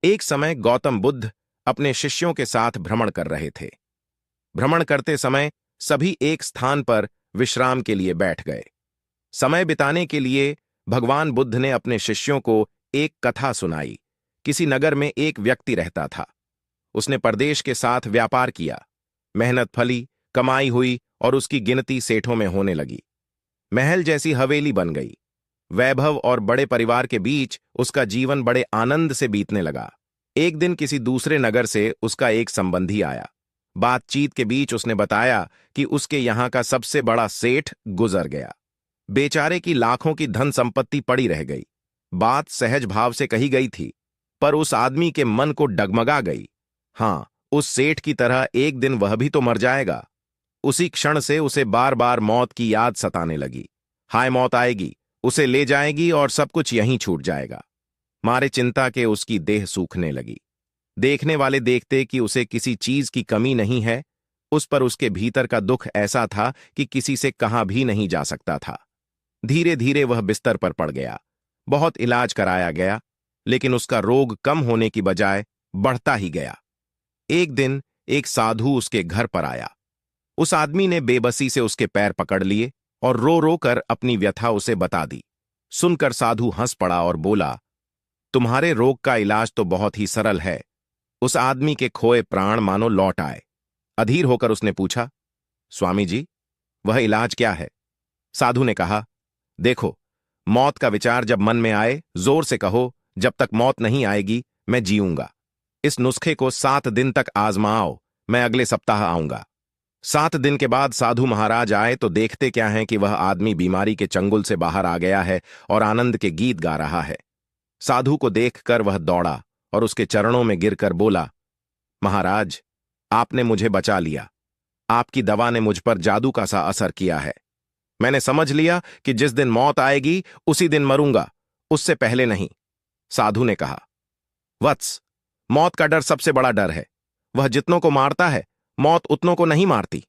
एक समय गौतम बुद्ध अपने शिष्यों के साथ भ्रमण कर रहे थे। भ्रमण करते समय सभी एक स्थान पर विश्राम के लिए बैठ गए। समय बिताने के लिए भगवान बुद्ध ने अपने शिष्यों को एक कथा सुनाई। किसी नगर में एक व्यक्ति रहता था। उसने परदेश के साथ व्यापार किया। मेहनत फली, कमाई हुई और उसकी गिनती सेठों में होने लगी। महल जैसी हवेली बन गई। वैभव और बड़े परिवार के बीच उसका जीवन बड़े आनंद से बीतने लगा। एक दिन किसी दूसरे नगर से उसका एक संबंधी आया। बातचीत के बीच उसने बताया कि उसके यहां का सबसे बड़ा सेठ गुजर गया। बेचारे की लाखों की धन संपत्ति पड़ी रह गई। बात सहज भाव से कही गई थी, पर उस आदमी के मन को डगमगा गई। हां, उस सेठ की तरह एक दिन वह भी तो मर जाएगा। उसी क्षण से उसे बार बार मौत की याद सताने लगी। हाय, मौत आएगी, उसे ले जाएगी और सब कुछ यहीं छूट जाएगा। मारे चिंता के उसकी देह सूखने लगी। देखने वाले देखते कि उसे किसी चीज की कमी नहीं है, उस पर उसके भीतर का दुख ऐसा था कि किसी से कहा भी नहीं जा सकता था। धीरे धीरे वह बिस्तर पर पड़ गया। बहुत इलाज कराया गया, लेकिन उसका रोग कम होने की बजाय बढ़ता ही गया। एक दिन एक साधु उसके घर पर आया। उस आदमी ने बेबसी से उसके पैर पकड़ लिए और रो रो कर अपनी व्यथा उसे बता दी। सुनकर साधु हंस पड़ा और बोला, तुम्हारे रोग का इलाज तो बहुत ही सरल है। उस आदमी के खोए प्राण मानो लौट आए। अधीर होकर उसने पूछा, स्वामी जी, वह इलाज क्या है? साधु ने कहा, देखो, मौत का विचार जब मन में आए, जोर से कहो, जब तक मौत नहीं आएगी मैं जीऊंगा। इस नुस्खे को 7 दिन तक आजमाओ, मैं अगले सप्ताह आऊंगा। 7 दिन के बाद साधु महाराज आए तो देखते क्या है कि वह आदमी बीमारी के चंगुल से बाहर आ गया है और आनंद के गीत गा रहा है। साधु को देखकर वह दौड़ा और उसके चरणों में गिरकर बोला, महाराज, आपने मुझे बचा लिया। आपकी दवा ने मुझ पर जादू का सा असर किया है। मैंने समझ लिया कि जिस दिन मौत आएगी उसी दिन मरूंगा, उससे पहले नहीं। साधु ने कहा, वत्स, मौत का डर सबसे बड़ा डर है। वह जितनों को मारता है, मौत उतनों को नहीं मारती।